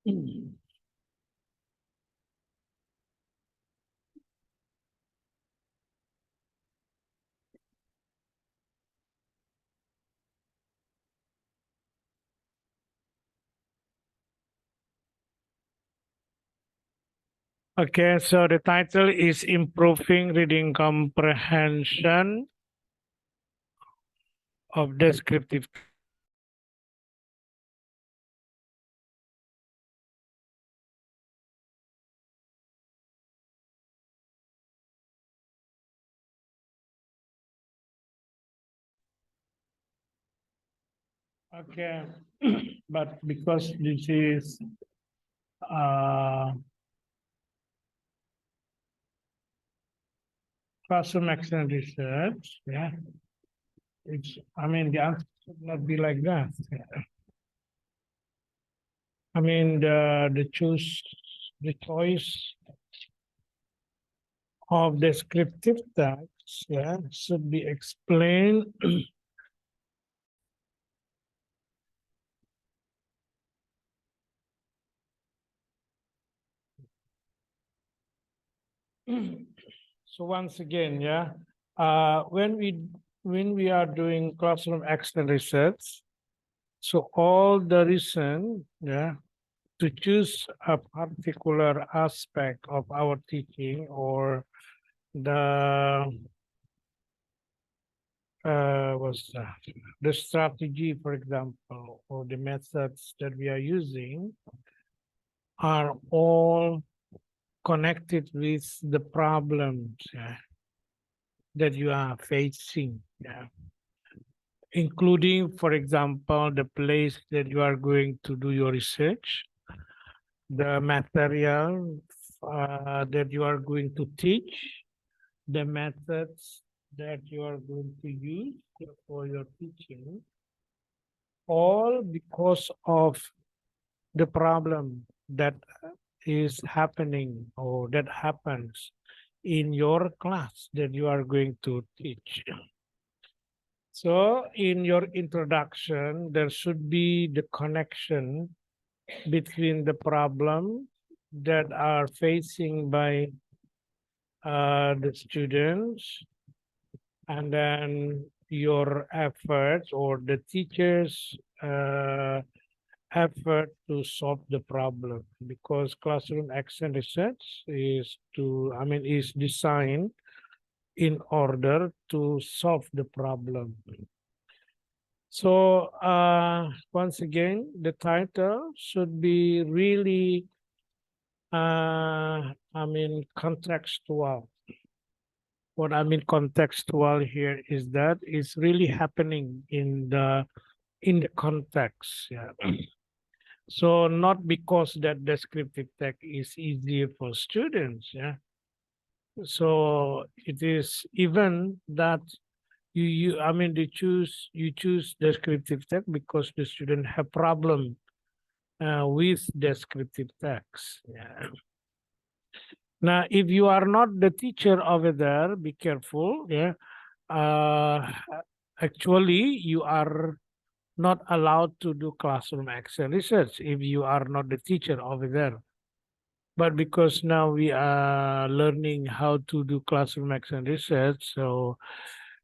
Okay, so the title is Improving Reading Comprehension of Descriptive. Okay, but because this is classroom action research, yeah, I mean, the answer should not be like that. I mean, the choice of descriptive text, yeah, should be explained so once again, yeah, when we are doing classroom action research, so all the reason, yeah, to choose a particular aspect of our teaching or the what's that? The strategy, for example, or the methods that we are using are all connected with the problems, yeah, that you are facing, yeah, including, for example, the place that you are going to do your research, the material that you are going to teach, the methods that you are going to use for your teaching, all because of the problem that is happening or that happens in your class that you are going to teach. So in your introduction, there should be the connection between the problem that are facing by the students and then your efforts or the teachers effort to solve the problem, because classroom action research is designed in order to solve the problem. So once again, the title should be really contextual. What I mean contextual here is that it's really happening in the context. Yeah. So not because that descriptive text is easier for students. Yeah. So it is even that you choose descriptive text because the student have problem with descriptive text. Yeah. Now, if you are not the teacher over there, be careful. Yeah. Uh, Actually, you are not allowed to do classroom action research if you are not the teacher over there. But because now we are learning how to do classroom action research, so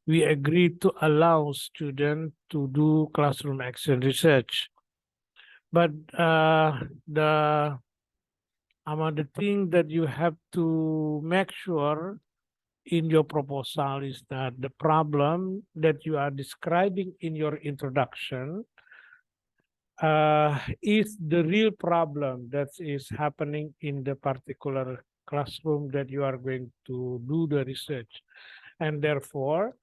we agreed to allow students to do classroom action research. But the thing that you have to make sure in your proposal is that the problem that you are describing in your introduction is the real problem that is happening in the particular classroom that you are going to do the research. And therefore,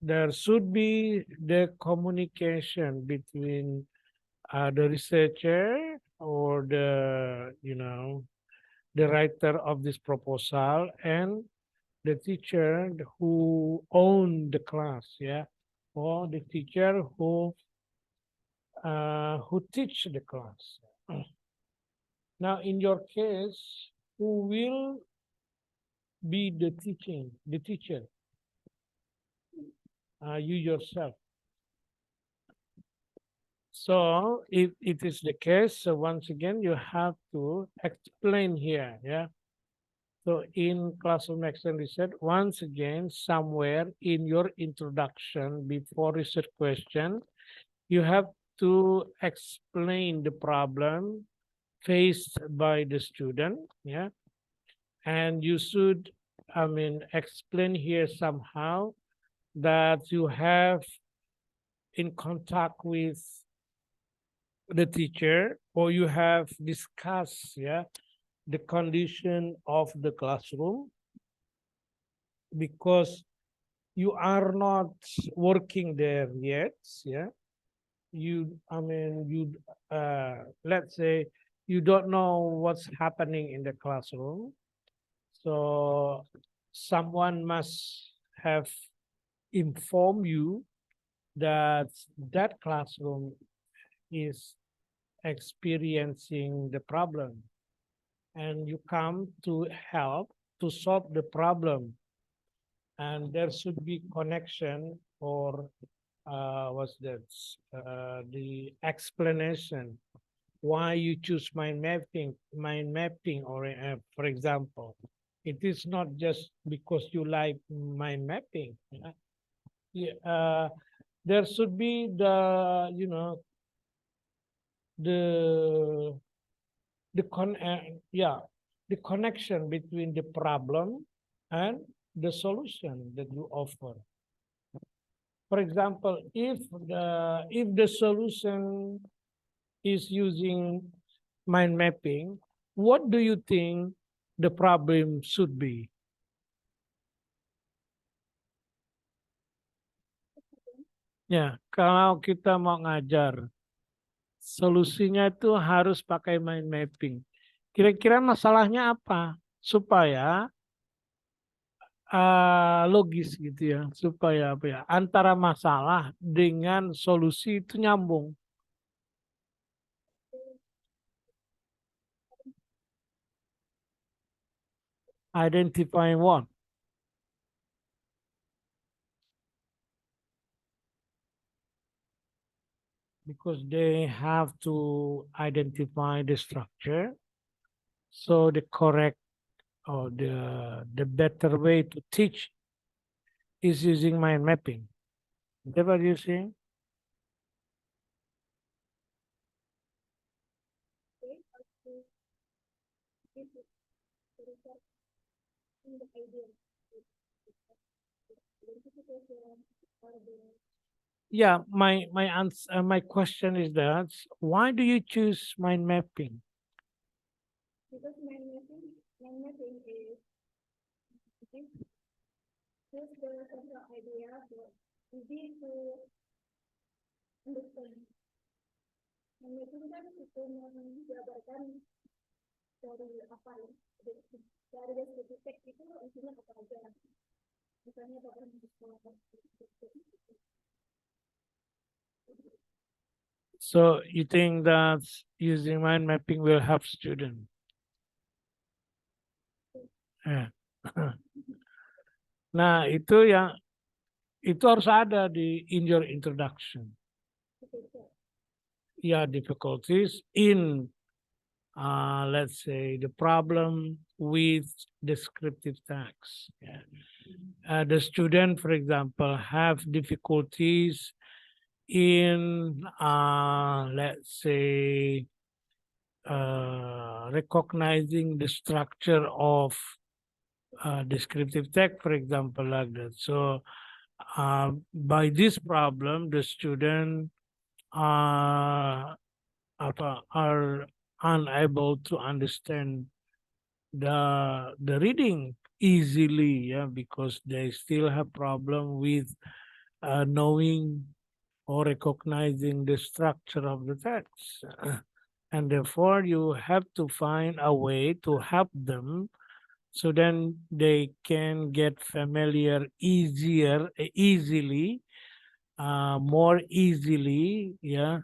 there should be the communication between the researcher or the writer of this proposal and the teacher who own the class, yeah, or the teacher who teach the class. Now, in your case, who will be the teacher? You yourself. So if it is the case, so once again, you have to explain here, yeah. So in classroom action research, once again, somewhere in your introduction before research question, you have to explain the problem faced by the student, yeah. And you should, I mean, explain here somehow that you have in contact with the teacher or you have discussed, yeah, the condition of the classroom because you are not working there yet, yeah. You, I mean, you, let's say you don't know what's happening in the classroom. So someone must have informed you that that classroom is experiencing the problem and you come to help to solve the problem, and there should be connection or what's that, the explanation why you choose mind mapping or for example, it is not just because you like mind mapping, yeah? Yeah, there should be the, you know, the yeah, the connection between the problem and the solution that you offer. For example, if the solution is using mind mapping, what do you think the problem should be? Ya, kalau kita mau ngajar, solusinya itu harus pakai mind mapping. Kira-kira masalahnya apa? Supaya logis gitu ya, supaya apa ya, antara masalah dengan solusi itu nyambung. Identifying what? Because they have to identify the structure. So the correct or the better way to teach is using mind mapping. Is that what you're saying? Yeah, my answer, my question is that why do you choose mind mapping? Because mind mapping is just the central idea, but easy to understand. Mind mapping kan itu menjabarkan dari apa ya, dari deskripsi teks itu isinya apa aja. Misalnya bapak So you think that using mind mapping will help students? Yeah. Nah, itu harus ada di in your introduction. Yeah, difficulties in let's say the problem with descriptive text. Yeah. The student, for example, have difficulties in let's say recognizing the structure of descriptive text, for example, like that. So by this problem, the student are unable to understand the reading easily, yeah, because they still have problem with knowing or recognizing the structure of the text. And therefore, you have to find a way to help them so then they can get familiar easily, more easily, yeah,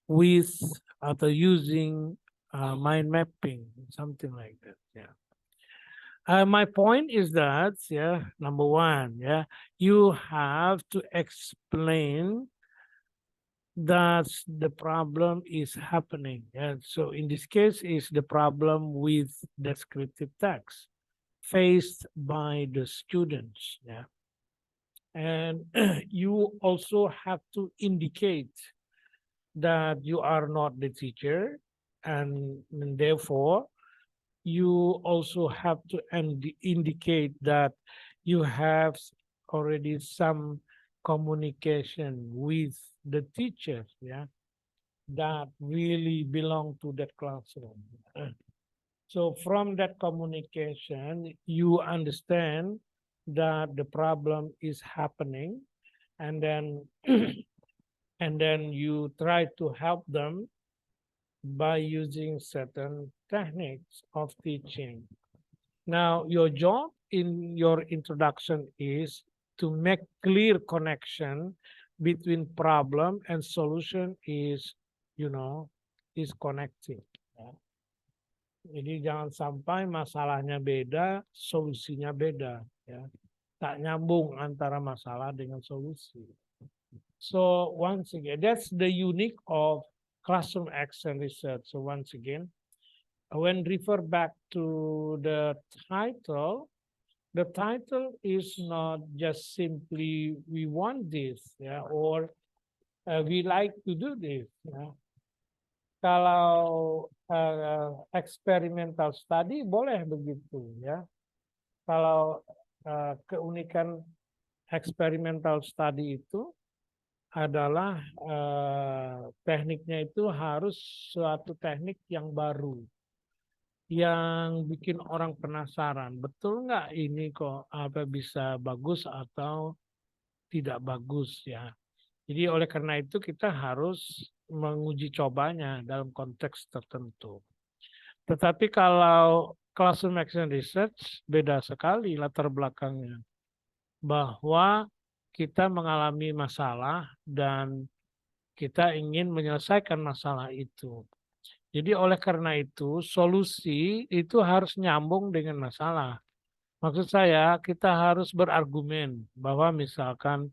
with after using mind mapping, something like that. Yeah. My point is that, yeah, number one, yeah, you have to explain that's the problem is happening. And so in this case is the problem with descriptive text faced by the students. Yeah. And you also have to indicate that you are not the teacher, and therefore you also have to indicate that you have already some communication with the teacher, yeah, that really belong to that classroom. So from that communication, you understand that the problem is happening, and then and then you try to help them by using certain techniques of teaching. Now, your job in your introduction is to make clear connection between problem and solution is, is connecting. Ya. Jadi jangan sampai masalahnya beda, solusinya beda. Ya. Tak nyambung antara masalah dengan solusi. So once again, that's the unique of classroom action research. So once again, when refer back to the title is not just simply we want this, yeah, or we like to do this. Ya. Kalau experimental study boleh begitu, ya. Kalau keunikan experimental study itu adalah tekniknya itu harus suatu teknik yang baru, yang bikin orang penasaran. Betul nggak ini kok bisa bagus atau tidak bagus, ya. Jadi oleh karena itu kita harus menguji cobanya dalam konteks tertentu. Tetapi kalau classroom action research beda sekali latar belakangnya. Bahwa kita mengalami masalah dan kita ingin menyelesaikan masalah itu. Jadi oleh karena itu solusi itu harus nyambung dengan masalah. Maksud saya kita harus berargumen bahwa misalkan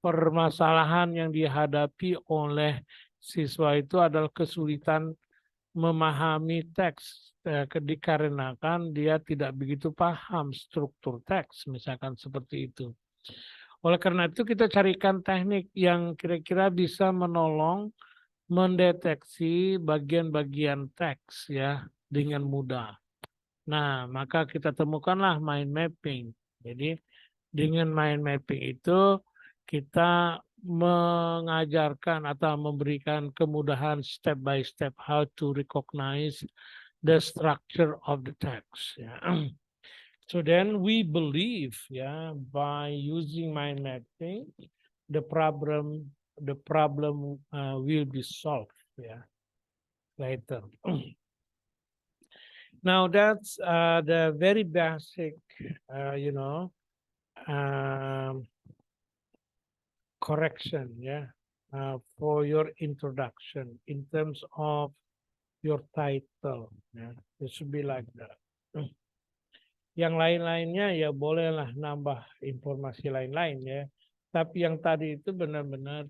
permasalahan yang dihadapi oleh siswa itu adalah kesulitan memahami teks dikarenakan dia tidak begitu paham struktur teks, misalkan seperti itu. Oleh karena itu kita carikan teknik yang kira-kira bisa menolong mendeteksi bagian-bagian teks ya dengan mudah. Nah, maka kita temukanlah mind mapping. Jadi dengan mind mapping itu kita mengajarkan atau memberikan kemudahan step by step how to recognize the structure of the text. Yeah. So then we believe, by using mind mapping, the problem will be solved, later. Now that's the very basic, correction, for your introduction in terms of your title. It should be like that. Yang lain-lainnya ya bolehlah nambah informasi lain-lain ya. Tapi yang tadi itu benar-benar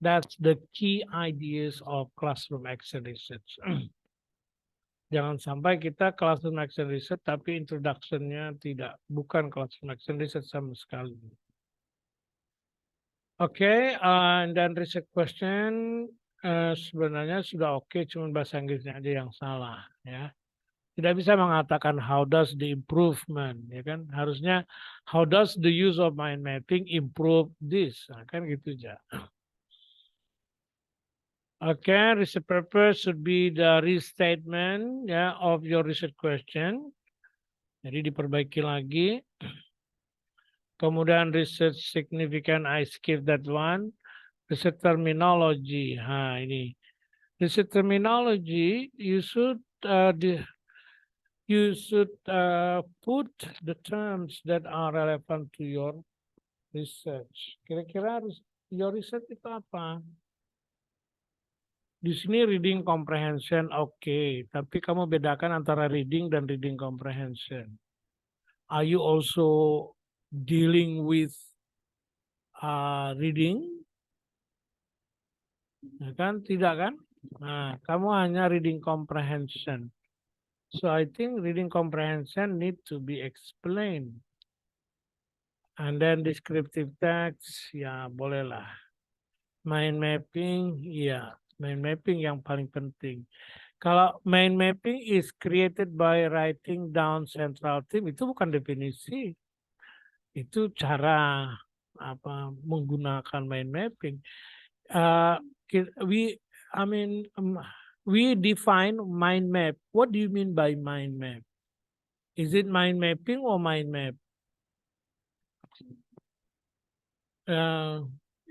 that's the key ideas of classroom action research. Jangan sampai kita classroom action research tapi introduction-nya bukan classroom action research sama sekali. Oke, dan research question sebenarnya sudah oke, cuma bahasa Inggrisnya aja yang salah ya. Tidak bisa mengatakan how does the improvement, ya kan? Harusnya how does the use of mind mapping improve this, nah, kan gitu aja. Oke, research purpose should be the restatement of your research question. Jadi diperbaiki lagi. Kemudian research significant, I skip that one. Research terminology, ini. Research terminology, you should put the terms that are relevant to your research. Kira-kira your research itu apa? Di sini reading comprehension oke, tapi kamu bedakan antara reading dan reading comprehension. Are you also dealing with reading Ya kan? Tidak kan? Nah, kamu hanya reading comprehension. So I think reading comprehension need to be explained. And then descriptive text, ya bolehlah. Mind mapping, ya. Mind mapping yang paling penting. Kalau mind mapping is created by writing down central theme, itu bukan definisi. Itu cara menggunakan mind mapping. We, I mean, we define mind map. What do you mean by mind map? Is it mind mapping or mind map?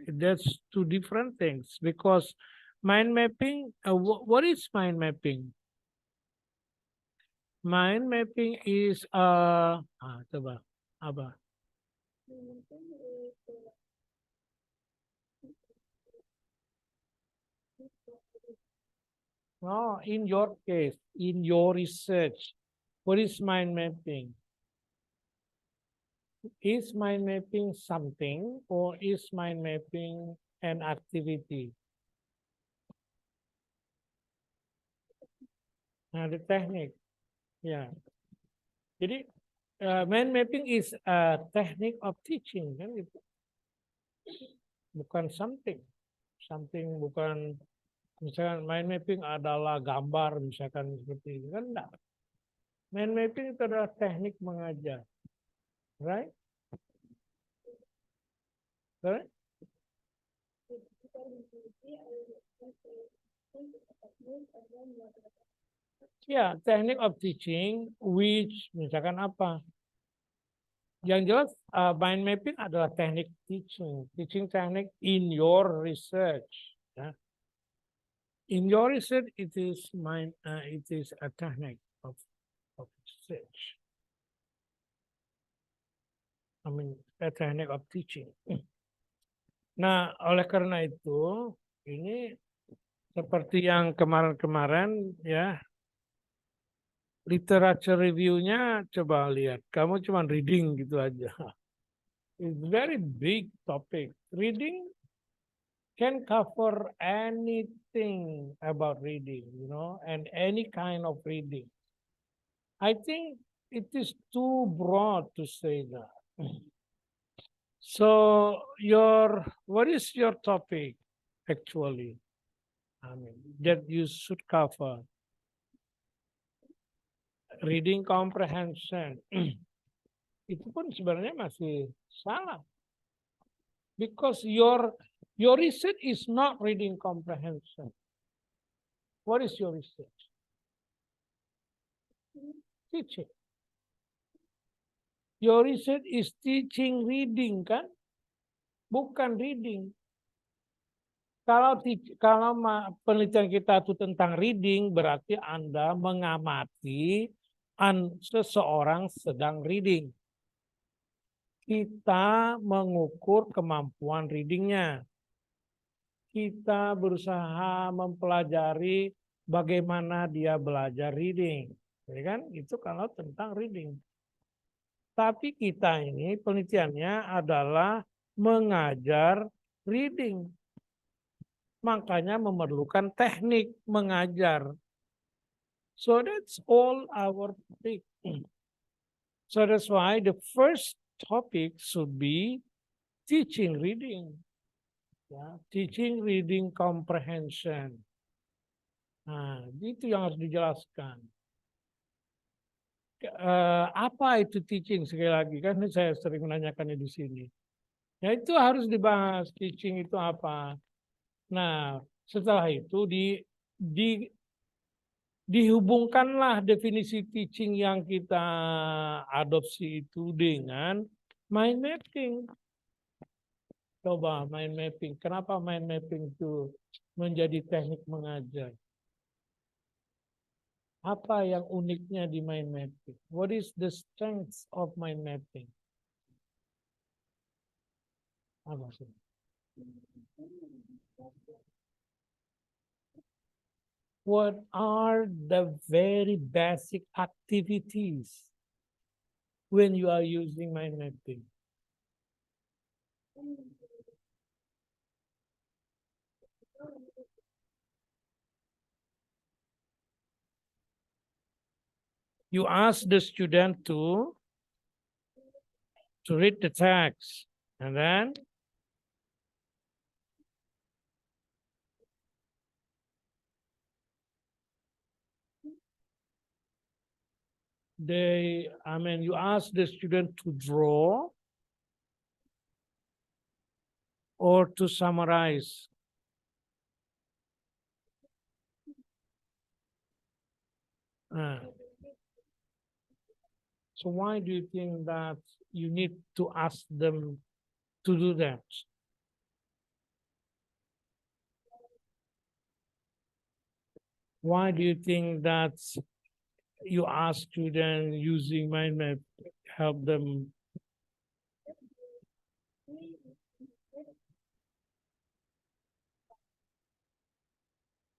That's two different things because mind mapping. What is mind mapping? Mind mapping is coba apa? Mungkin No, in your case, in your research, what is mind mapping? Is mind mapping something or is mind mapping an activity? Nah, the technique, ya. Jadi mind mapping is a technique of teaching kan itu, bukan something. Something bukan misalkan mind mapping adalah gambar misalkan seperti itu kan enggak. Mind mapping itu adalah teknik mengajar, right? Right? Ya, teknik of teaching, which misalkan apa? Yang jelas, mind mapping adalah teknik teaching, teaching technique in your research. Ya. In your research, it is a technique of research. I mean, a technique of teaching. Nah, oleh karena itu, ini seperti yang kemarin-kemarin ya, literature review-nya coba lihat. Kamu cuma reading gitu aja. It's very big topic. Reading can cover anything about reading, and any kind of reading. I think it is too broad to say that. So what is your topic actually? I mean, that you should cover. Reading comprehension. Itu pun sebenarnya masih salah. Because your research is not reading comprehension. What is your research? Teaching. Your research is teaching reading kan? Bukan reading. Kalau penelitian kita itu tentang reading, berarti Anda mengamati seseorang sedang reading. Kita mengukur kemampuan readingnya. Kita berusaha mempelajari bagaimana dia belajar reading. Ya kan? Itu kalau tentang reading. Tapi kita ini penelitiannya adalah mengajar reading. Makanya memerlukan teknik mengajar. So that's all our topic. So that's why the first topic should be teaching reading. Ya, teaching reading comprehension. Nah, itu yang harus dijelaskan. Apa itu teaching sekali lagi kan saya sering menanyakannya di sini. Ya itu harus dibahas teaching itu apa. Nah, setelah itu dihubungkanlah definisi teaching yang kita adopsi itu dengan mind mapping. Coba mind mapping. Kenapa mind mapping itu menjadi teknik mengajar? Apa yang uniknya di mind mapping? What is the strength of mind mapping? Apa sih? What are the very basic activities when you are using mind mapping? You ask the student to read the text, and then you ask the student to draw or to summarize. Uh, so why do you think that you need to ask them to do that? Why do you think that you ask students using mind map help them?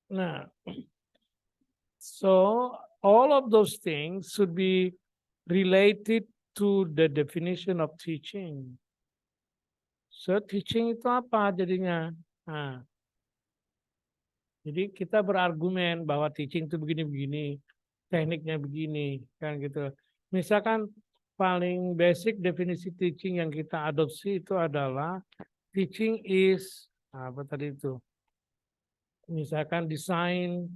Nah. So all of those things should be related to the definition of teaching. So teaching itu apa jadinya? Nah, jadi kita berargumen bahwa teaching itu begini-begini, tekniknya begini, kan gitu. Misalkan paling basic definisi teaching yang kita adopsi itu adalah teaching is apa tadi itu? Misalkan design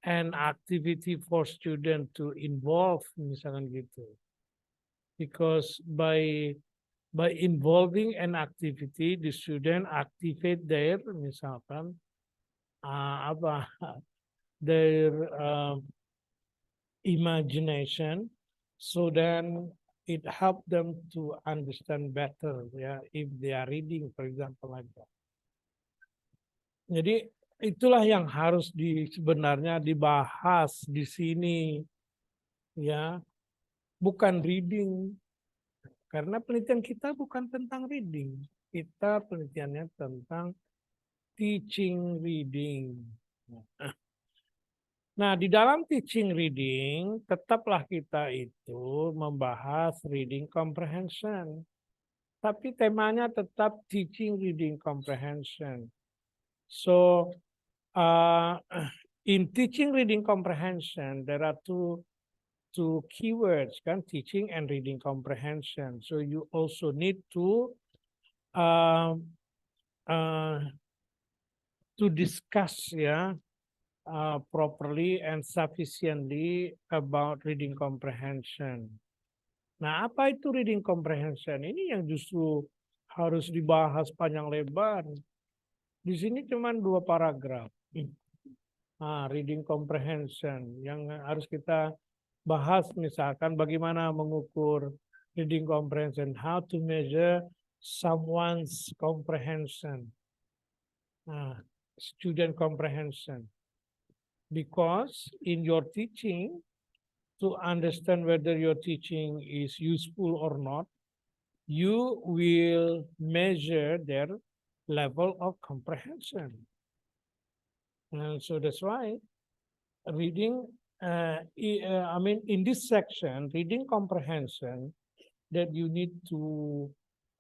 an activity for student to involve, misalkan gitu. Because by involving an activity, the student activate their misalkan apa their imagination, so then it help them to understand better ya if they are reading for example like that. Jadi itulah yang harus sebenarnya dibahas di sini ya, bukan reading. Karena penelitian kita bukan tentang reading. Kita penelitiannya tentang teaching reading. Nah, di dalam teaching reading, tetaplah kita itu membahas reading comprehension. Tapi temanya tetap teaching reading comprehension. So, in teaching reading comprehension, there are two keywords, kan, teaching and reading comprehension. So you also need uh, uh, to discuss ya properly and sufficiently about reading comprehension. Nah, apa itu reading comprehension? Ini yang justru harus dibahas panjang lebar. Di sini cuma 2 paragraf. Reading comprehension yang harus kita bahas, misalkan bagaimana mengukur reading comprehension, how to measure someone's comprehension, student comprehension. Because in your teaching, to understand whether your teaching is useful or not, you will measure their level of comprehension. And so that's why reading, in this section, reading comprehension, that you need to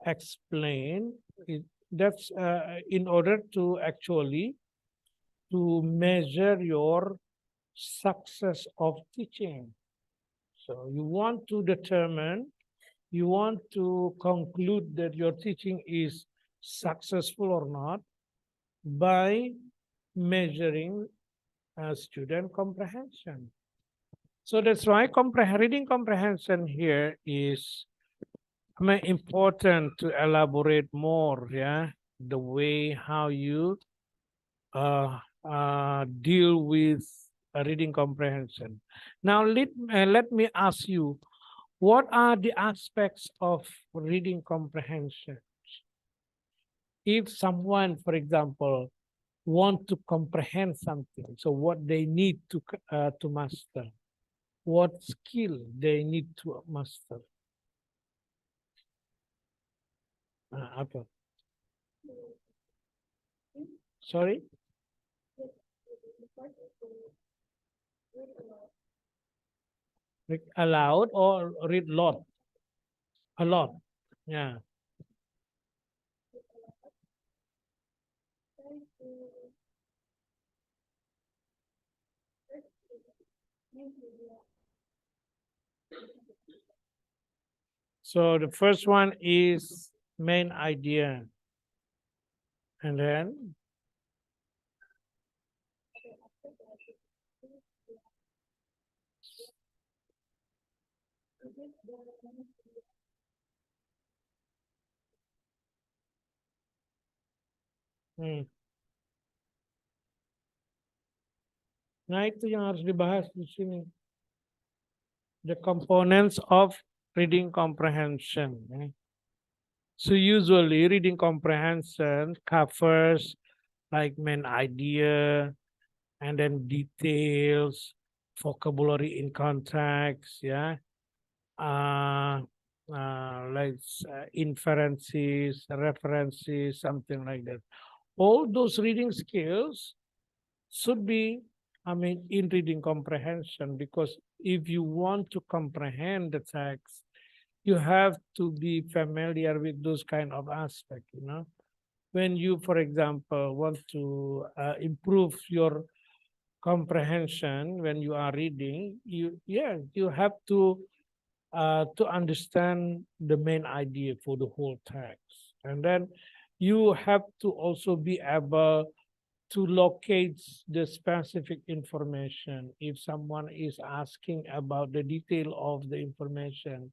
explain, that's in order to actually to measure your success of teaching. So you want to determine, you want to conclude that your teaching is successful or not by measuring student comprehension. So that's why reading comprehension here is important to elaborate more, yeah, the way how you deal with reading comprehension. Now let me ask you, what are the aspects of reading comprehension? If someone, for example, want to comprehend something, so what they need to master, what skill they need to master? Apa? Sorry? Read aloud or read lot? A lot. Yeah. So the first one is main idea. And then hmm. Nah, itu yang harus dibahas di sini. The components of reading comprehension. So usually reading comprehension covers like main idea and then details, vocabulary in context, yeah, like inferences, references, something like that. All those reading skills should be, I mean, in reading comprehension, because if you want to comprehend the text, you have to be familiar with those kind of aspects, you know. When you, for example, want to improve your comprehension when you are reading, you have to understand the main idea for the whole text, and then you have to also be able to locate the specific information. If someone is asking about the detail of the information,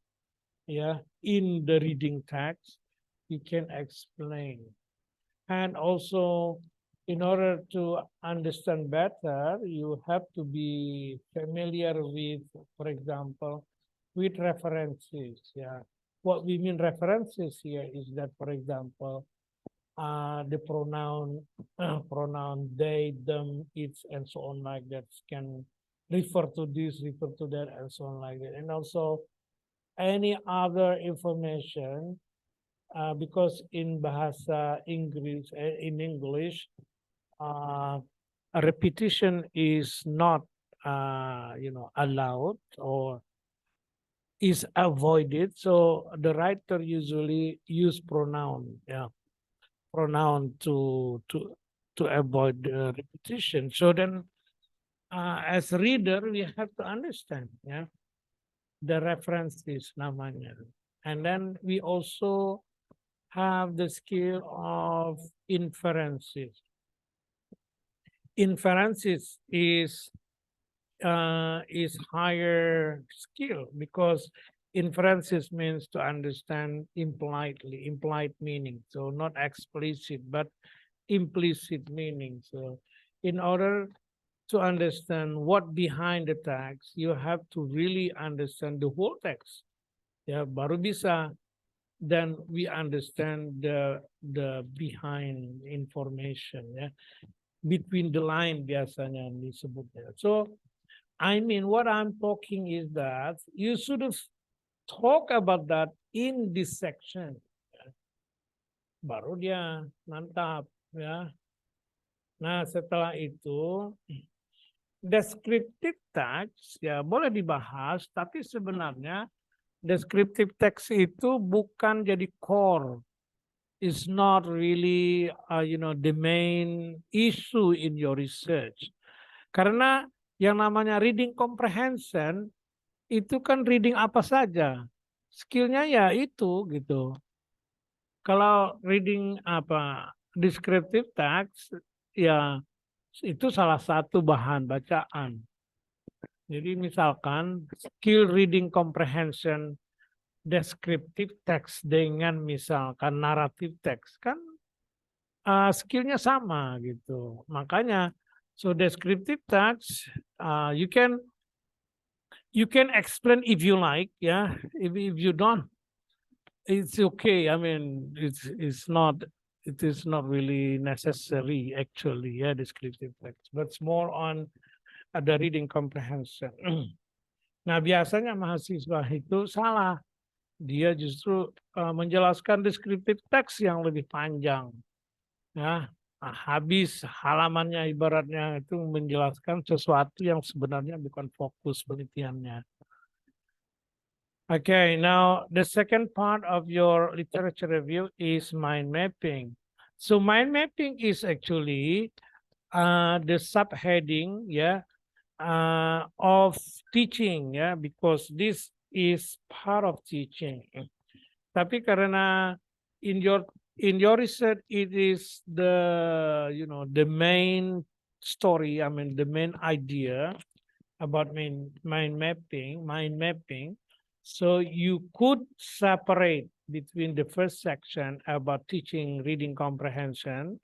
yeah, in the reading text, you can explain. And also, in order to understand better, you have to be familiar with, for example, with references. Yeah. What we mean references here is that, for example, the pronoun, pronoun they, them, its, and so on like that can refer to this, refer to that, and so on like that. And also any other information, because in bahasa Inggris, in English, a repetition is not, allowed or is avoided. So the writer usually use pronoun, yeah, pronoun to avoid repetition. So then, as reader, we have to understand, yeah, the references namanya, and then we also have the skill of inferences. Inferences is higher skill, because inferences means to understand impliedly, implied meaning. So not explicit, but implicit meaning. So in order to understand what behind the text, you have to really understand the whole text. Ya, baru bisa then we understand the behind information, ya. Between the line biasanya disebutnya. So I mean, what I'm talking is that you should have talk about that in this section. Baru dia mantap, ya. Nah, setelah itu descriptive text ya boleh dibahas, tapi sebenarnya descriptive text itu bukan jadi core. It's not really the main issue in your research. Karena yang namanya reading comprehension itu kan reading apa saja. Skillnya ya itu gitu. Kalau reading apa descriptive text ya itu salah satu bahan bacaan. Jadi misalkan skill reading comprehension descriptive text dengan misalkan narrative text kan skillnya sama gitu. Makanya so descriptive text you can explain if you like, yeah. If you don't, it's okay. I mean, it is not really necessary actually, yeah, descriptive text, but it's more on the reading comprehension. Nah, biasanya mahasiswa itu salah. Dia justru menjelaskan descriptive text yang lebih panjang. Ya, habis halamannya ibaratnya itu menjelaskan sesuatu yang sebenarnya bukan fokus penelitiannya. Okay, now the second part of your literature review is mind mapping. So mind mapping is actually the subheading, yeah, of teaching, yeah, because this is part of teaching. Tapi karena in your research it is the main story, I mean the main idea about mind mapping. So you could separate between the first section about teaching reading comprehension,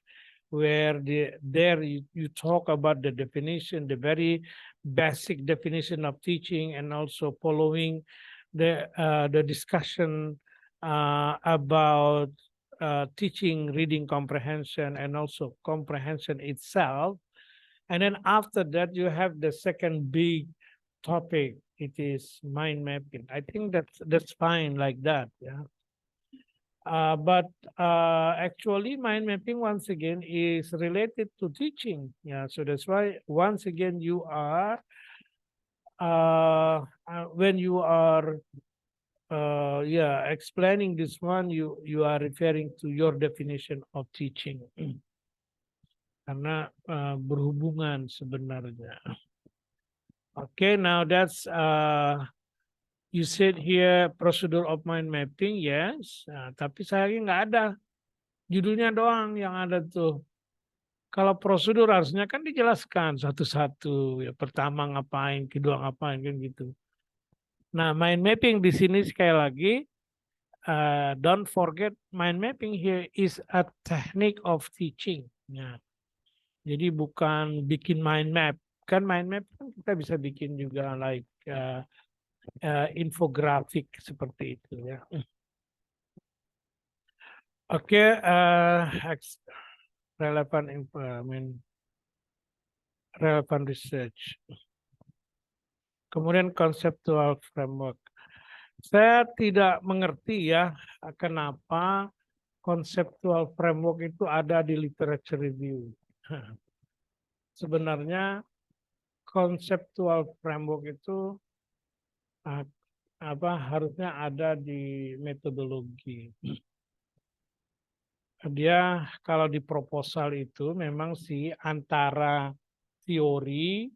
where there you talk about the definition, the very basic definition of teaching, and also following the discussion about teaching reading comprehension and also comprehension itself. And then after that, you have the second big topic. It is mind mapping. I think that's fine like that. Yeah. But actually, mind mapping once again is related to teaching. Yeah. So that's why once again you are when you are explaining this one, you are referring to your definition of teaching. Karena berhubungan sebenarnya. Okay, now that's you said here procedure of mind mapping, yes. Nah, tapi sayangnya nggak ada, judulnya doang yang ada tuh. Kalau prosedur harusnya kan dijelaskan satu-satu. Ya, pertama ngapain, kedua ngapain kan gitu. Nah, mind mapping di sini sekali lagi, don't forget mind mapping here is a technique of teaching. Nah, jadi bukan bikin mind map. Kan mind map kan kita bisa bikin juga like infografik seperti itu ya. Oke, relevant research. Kemudian conceptual framework. Saya tidak mengerti ya kenapa conceptual framework itu ada di literature review. Sebenarnya conceptual framework itu harusnya ada di metodologi. Dia kalau di proposal itu memang sih antara teori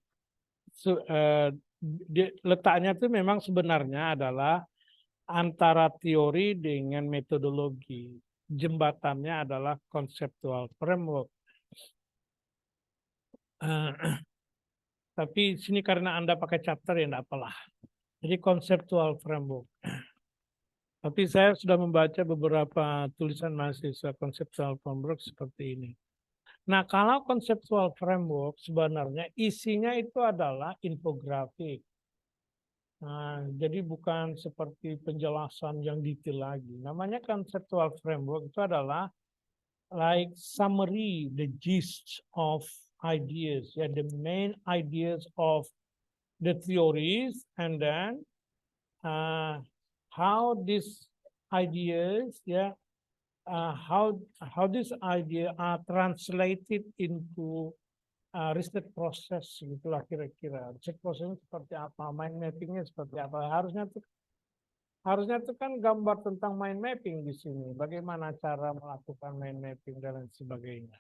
letaknya itu memang sebenarnya adalah antara teori dengan metodologi. Jembatannya adalah conceptual framework. Tapi sini karena Anda pakai chapter ya enggak apalah. Jadi conceptual framework. Tapi saya sudah membaca beberapa tulisan mahasiswa conceptual framework seperti ini. Nah, kalau conceptual framework sebenarnya isinya itu adalah infografik. Nah, jadi bukan seperti penjelasan yang detail lagi. Namanya conceptual framework itu adalah like summary, the gist of ideas, yeah, the main ideas of the theories, and then how these ideas, how these ideas are translated into riset proses, gitulah kira-kira. Riset prosesnya seperti apa, mind mappingnya seperti apa. Harusnya tuh kan gambar tentang mind mapping di sini. Bagaimana cara melakukan mind mapping dan lain sebagainya.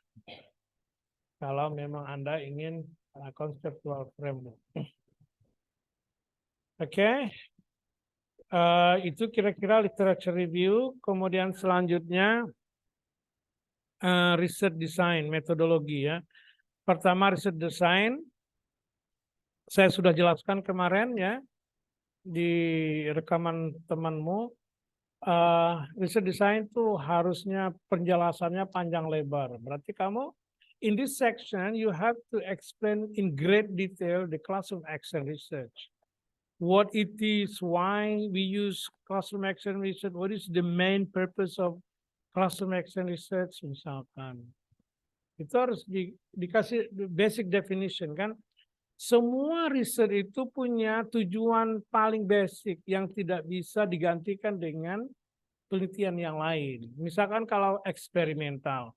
Kalau memang Anda ingin conceptual framework. Oke. Itu kira-kira literature review. Kemudian selanjutnya research design, metodologi ya. Pertama research design, saya sudah jelaskan kemarin ya di rekaman temanmu. Research design itu harusnya penjelasannya panjang lebar. Berarti kamu in this section you have to explain in great detail the classroom action research. What it is, why we use classroom action research, what is the main purpose of classroom action research misalkan. Itu harus dikasih basic definition kan. Semua riset itu punya tujuan paling basic yang tidak bisa digantikan dengan penelitian yang lain. Misalkan kalau eksperimental.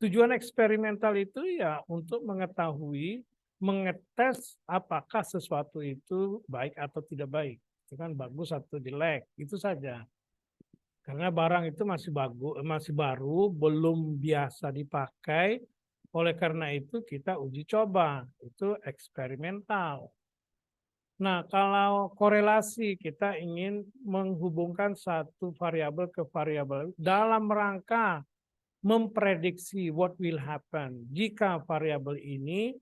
Tujuan eksperimental itu ya untuk mengetahui, mengetes apakah sesuatu itu baik atau tidak baik. Itu kan bagus atau jelek, itu saja. Karena barang itu masih baru, belum biasa dipakai. Oleh karena itu kita uji coba, itu eksperimental. Nah, kalau korelasi kita ingin menghubungkan satu variabel ke variabel dalam rangka memprediksi what will happen jika variabel ini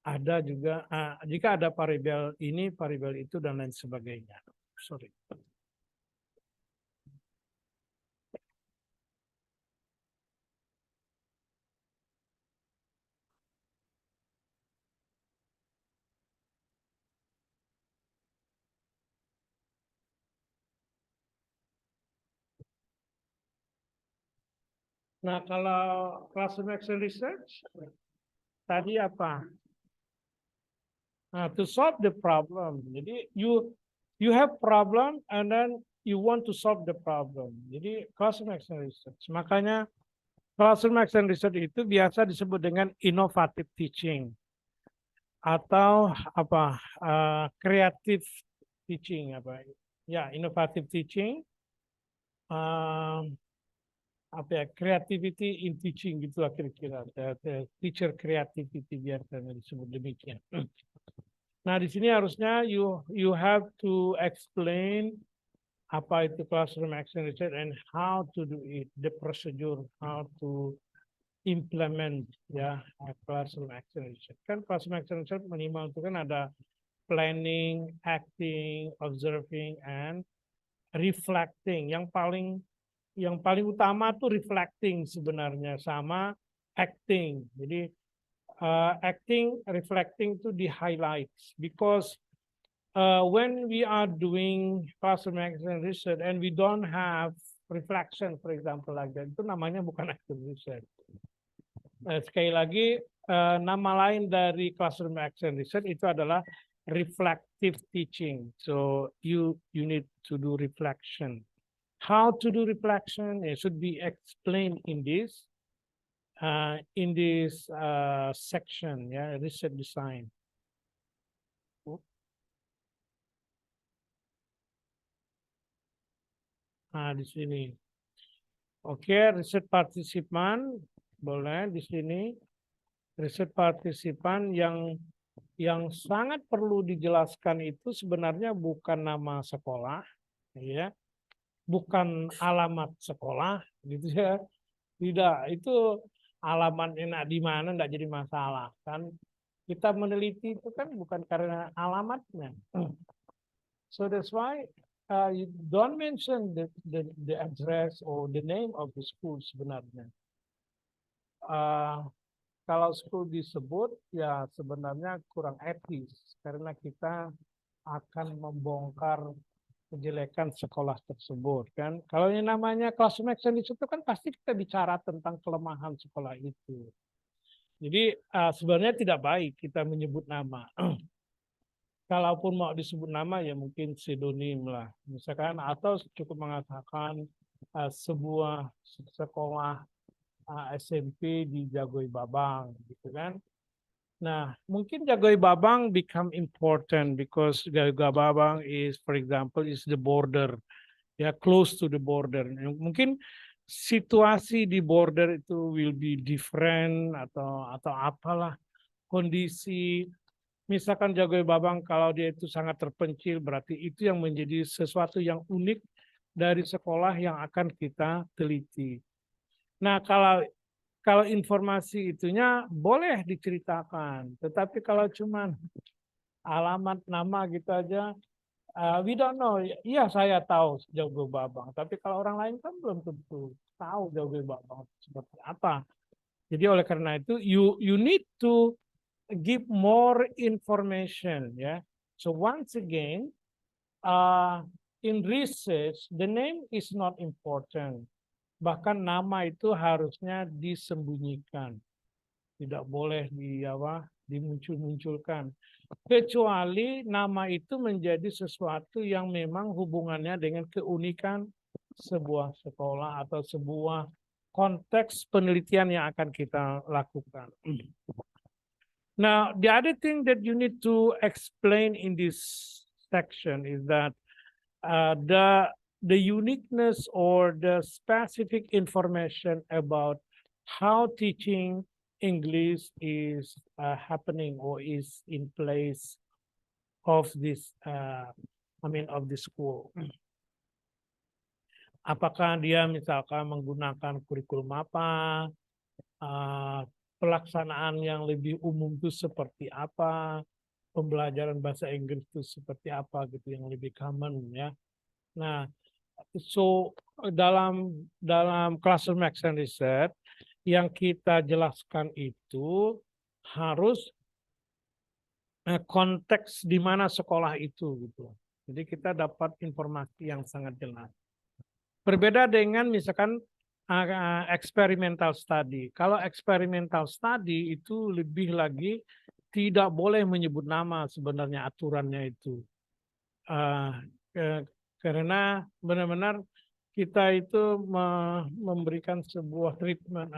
ada juga jika ada variabel ini, variabel itu dan lain sebagainya. Sorry. Nah, kalau classroom action research tadi apa? Nah, to solve the problem. Jadi you have problem and then you want to solve the problem. Jadi classroom action research. Makanya classroom action research itu biasa disebut dengan innovative teaching atau apa creative teaching apa ya innovative teaching apa ya creativity in teaching gitu lah kira-kira teacher creativity biasanya disebut demikian. Nah di sini harusnya you have to explain apa itu classroom action research and how to do it, the procedure, how to implement ya classroom action research. Kan classroom action research minimal itu kan ada planning, acting, observing, and reflecting. Yang paling utama tuh reflecting sebenarnya sama acting. Jadi acting, reflecting itu di highlights because when we are doing classroom action research and we don't have reflection, for example, like that, itu namanya bukan action research. Sekali lagi, nama lain dari classroom action research itu adalah reflective teaching. So you need to do reflection. How to do reflection? It should be explained in this section, ya, research design. Nah, di sini. Oke, riset partisipan boleh di sini. Riset partisipan yang sangat perlu dijelaskan itu sebenarnya bukan nama sekolah, ya, bukan alamat sekolah, gitu ya. Tidak, itu alamatnya di mana enggak jadi masalah kan. Kita meneliti itu kan bukan karena alamatnya. So that's why you don't mention the address or the name of the school sebenarnya. Kalau school disebut ya sebenarnya kurang etis karena kita akan membongkar kejelekan sekolah tersebut kan. Kalau yang namanya classroom action di situ kan pasti kita bicara tentang kelemahan sekolah itu. Jadi sebenarnya tidak baik kita menyebut nama. Kalaupun mau disebut nama ya mungkin pseudonym lah. Misalkan atau cukup mengatakan sebuah sekolah SMP di Jagoi Babang gitu kan. Nah, mungkin Jagoi Babang become important because Jagoi Babang is, for example, is the border, ya close to the border. Mungkin situasi di border itu will be different atau apalah kondisi. Misalkan Jagoi Babang kalau dia itu sangat terpencil, berarti itu yang menjadi sesuatu yang unik dari sekolah yang akan kita teliti. Nah, kalau informasi itunya boleh diceritakan, tetapi kalau cuman alamat nama gitu aja, we don't know. Iya saya tahu Jagoi Babang, tapi kalau orang lain kan belum tentu tahu Jagoi Babang seperti apa. Jadi oleh karena itu you need to give more information, ya. So once again, in research the name is not important. Bahkan nama itu harusnya disembunyikan, tidak boleh dimuncul-munculkan. Kecuali nama itu menjadi sesuatu yang memang hubungannya dengan keunikan sebuah sekolah atau sebuah konteks penelitian yang akan kita lakukan. Now, the other thing that you need to explain in this section is that the uniqueness or the specific information about how teaching English is happening or is in place of this of the school. Apakah dia misalkan menggunakan kurikulum apa, pelaksanaan yang lebih umum itu seperti apa, pembelajaran bahasa Inggris itu seperti apa gitu yang lebih common ya. Nah, so dalam classroom action research yang kita jelaskan itu harus konteks di mana sekolah itu gitu. Jadi kita dapat informasi yang sangat jelas. Berbeda dengan misalkan experimental study. Kalau experimental study itu lebih lagi tidak boleh menyebut nama sebenarnya aturannya itu. Karena benar-benar kita itu memberikan sebuah treatment,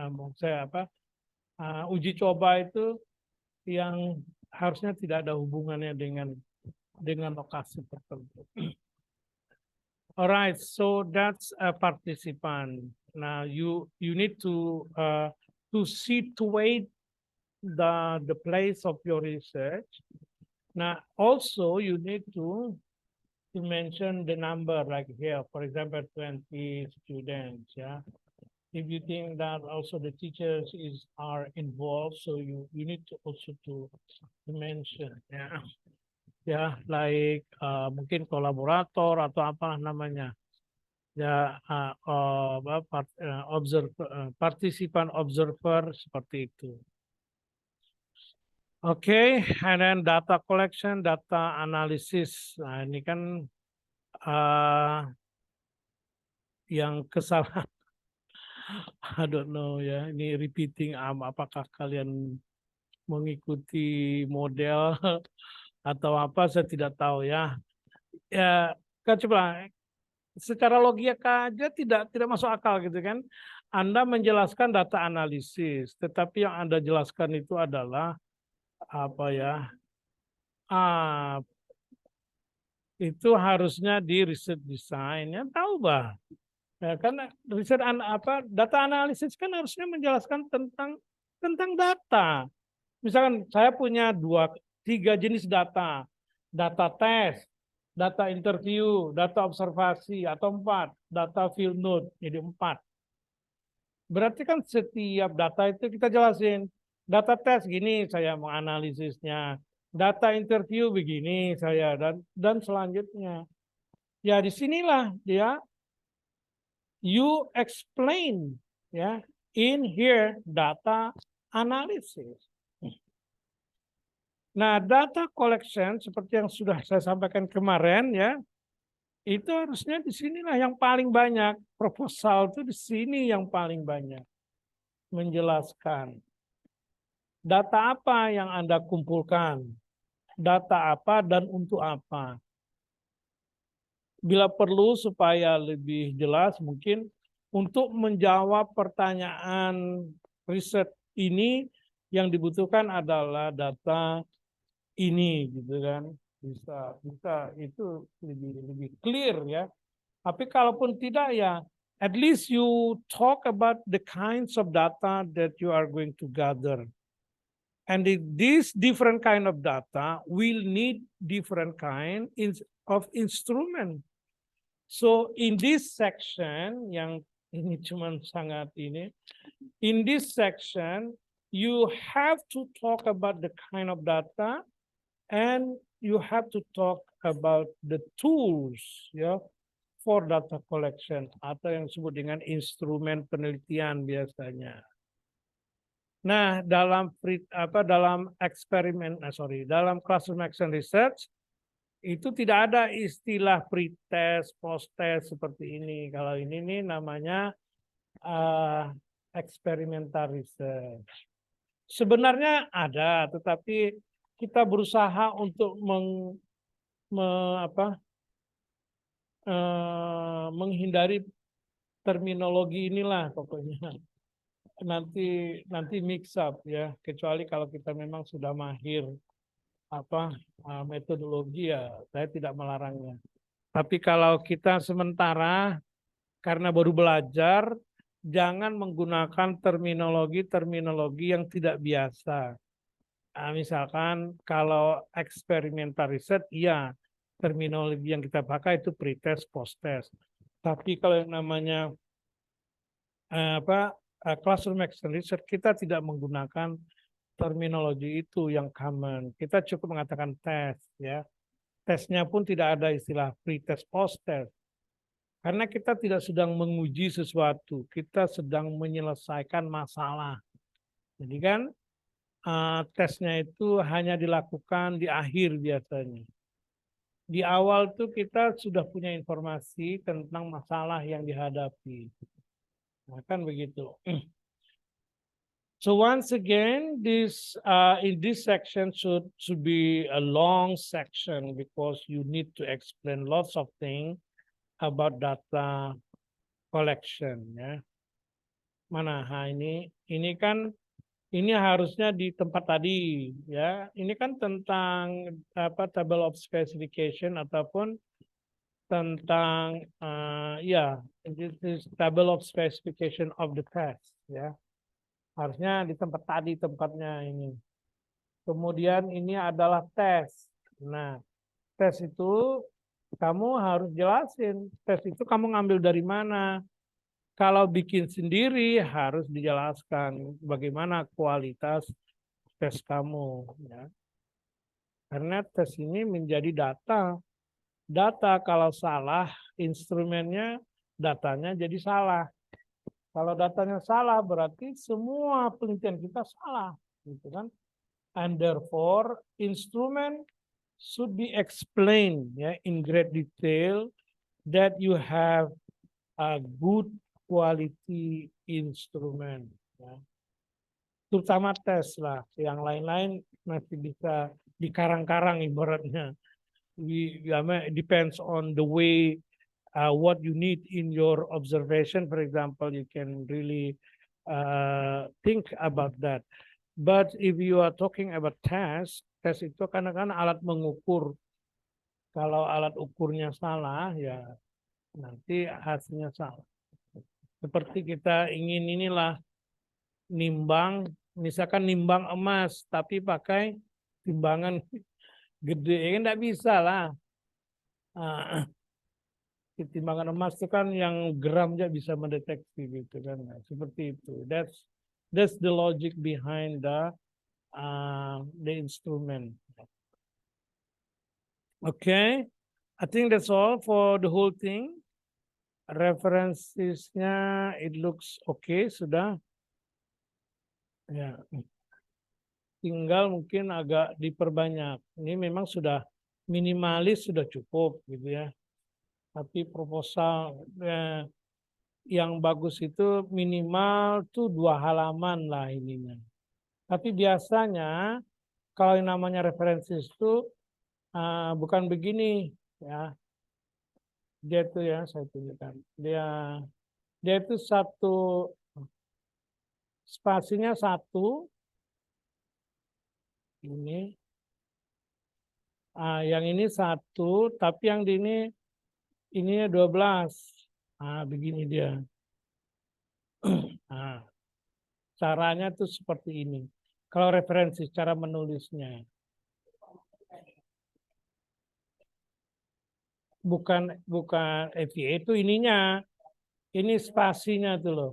uji coba itu yang harusnya tidak ada hubungannya dengan lokasi tertentu. Alright, so that's a participant. Now you need to situate the place of your research. Now also you need to mention the number like here, for example, 20 students. Yeah, if you think that also the teachers are involved, so you need to also to mention. Yeah. Ya, like mungkin kolaborator atau apa namanya, ya partisipan observer seperti itu. Oke, and then data collection, data analysis. Nah ini kan yang kesalahan. I don't know ya, ini repeating apakah kalian mengikuti model atau apa, saya tidak tahu ya. Ya, kan coba secara logika aja tidak masuk akal gitu kan. Anda menjelaskan data analisis, tetapi yang Anda jelaskan itu adalah apa ya? Itu harusnya di riset design ya, tahu bah. Ya, karena riset data analisis kan harusnya menjelaskan tentang data. Misalkan saya punya 3 jenis data. Data tes, data interview, data observasi, atau 4, data field note, jadi 4. Berarti kan setiap data itu kita jelasin. Data tes gini saya menganalisisnya. Data interview begini saya dan selanjutnya. Ya disinilah dia you explain ya in here data analysis. Nah, data collection seperti yang sudah saya sampaikan kemarin ya, itu harusnya di sinilah yang paling banyak. Proposal itu di sini yang paling banyak. Menjelaskan data apa yang Anda kumpulkan, data apa dan untuk apa. Bila perlu supaya lebih jelas mungkin untuk menjawab pertanyaan riset ini yang dibutuhkan adalah data ini gitu kan, bisa itu lebih clear ya. Tapi kalaupun tidak ya, at least you talk about the kinds of data that you are going to gather, and this different kind of data will need different kind of instrument. So in this section yang ini cuman sangat ini, in this section you have to talk about the kind of data. And you have to talk about the tools ya for data collection atau yang disebut dengan instrumen penelitian biasanya. Nah, dalam dalam classroom action research itu tidak ada istilah pretest, post-test seperti ini. Kalau ini nih namanya experimental research. Sebenarnya ada, tetapi kita berusaha untuk menghindari terminologi inilah pokoknya. Nanti mix up ya, kecuali kalau kita memang sudah mahir metodologi ya, saya tidak melarangnya. Tapi kalau kita sementara karena baru belajar, jangan menggunakan terminologi yang tidak biasa. Misalkan kalau eksperimental riset, iya terminologi yang kita pakai itu pre-test, post-test. Tapi kalau yang namanya classroom action research, kita tidak menggunakan terminologi itu yang common. Kita cukup mengatakan tes, ya. Tesnya pun tidak ada istilah pre-test, post-test. Karena kita tidak sedang menguji sesuatu, kita sedang menyelesaikan masalah. Jadi kan tesnya itu hanya dilakukan di akhir biasanya. Di awal tuh kita sudah punya informasi tentang masalah yang dihadapi. Nah, kan begitu. So once again, this in this section should be a long section because you need to explain lots of things about data collection. Ya. Mana? Ini kan ini harusnya di tempat tadi, ya. Ini kan tentang table of specification ataupun tentang ya this is table of specification of the test, ya. Harusnya di tempat tadi tempatnya ini. Kemudian ini adalah tes. Nah, tes itu kamu harus jelasin. Tes itu kamu ngambil dari mana? Kalau bikin sendiri harus dijelaskan bagaimana kualitas tes kamu. Ya. Karena tes ini menjadi data. Data kalau salah, instrumennya datanya jadi salah. Kalau datanya salah berarti semua penelitian kita salah, gitu kan? And therefore instrument should be explained ya in great detail that you have a good quality instrument. Ya. Terutama tes lah, yang lain-lain masih bisa dikarang-karang ibaratnya. It depends on the way what you need in your observation. For example, you can really think about that. But if you are talking about tes itu kan alat mengukur. Kalau alat ukurnya salah, ya nanti hasilnya salah. Seperti kita ingin inilah nimbang, misalkan nimbang emas, tapi pakai timbangan gede, ya kan nggak bisa lah. Timbangan emas itu kan yang gram aja bisa mendeteksi gitu kan, nah, seperti itu. That's the logic behind the instrument. Okay, I think that's all for the whole thing. References-nya it looks okay sudah. Ya, tinggal mungkin agak diperbanyak. Ini memang sudah minimalis sudah cukup gitu ya. Tapi proposal yang bagus itu minimal tuh 2 halaman lah ininya. Tapi biasanya kalau yang namanya referensi itu bukan begini ya. Dia itu ya saya tunjukkan. Dia itu satu spasinya 1 ini. Yang ini 1, tapi yang di ini 12. Begini dia. Caranya tuh seperti ini. Kalau referensi cara menulisnya. Bukan FVA itu ininya. Ini spasinya tuh loh.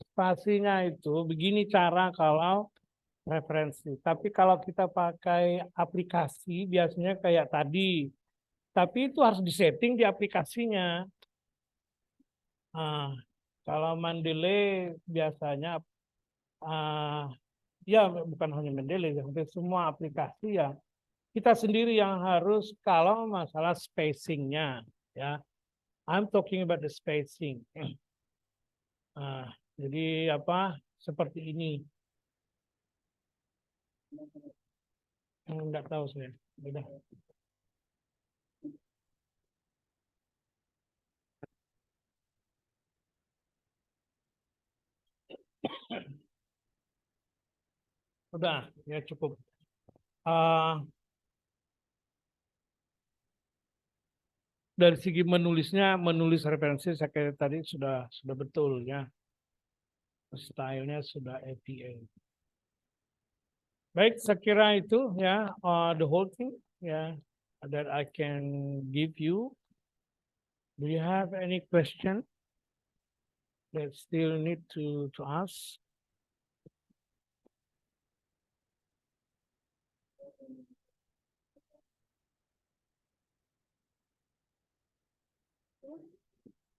Spasinya itu begini cara kalau referensi. Tapi kalau kita pakai aplikasi biasanya kayak tadi. Tapi itu harus disetting di aplikasinya. Kalau Mendeley biasanya ya bukan hanya Mendeley, hampir semua aplikasi ya kita sendiri yang harus kalau masalah spacingnya ya. I'm talking about the spacing. Jadi seperti ini. Enggak tahu saya. Udah. Udah, ya cukup. Dari segi menulis referensi saya kira tadi sudah betul ya. Stylenya sudah APA. Baik, saya kira itu ya, the whole thing ya, that I can give you. Do you have any question that still need to ask?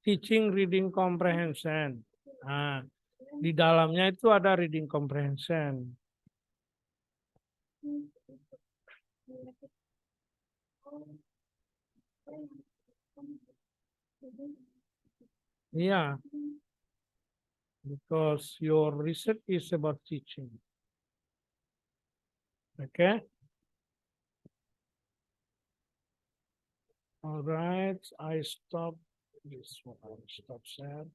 Teaching reading comprehension. Nah, di dalamnya itu ada reading comprehension. Yeah, because your research is about teaching. Okay. All right, I stop this one. I stop share.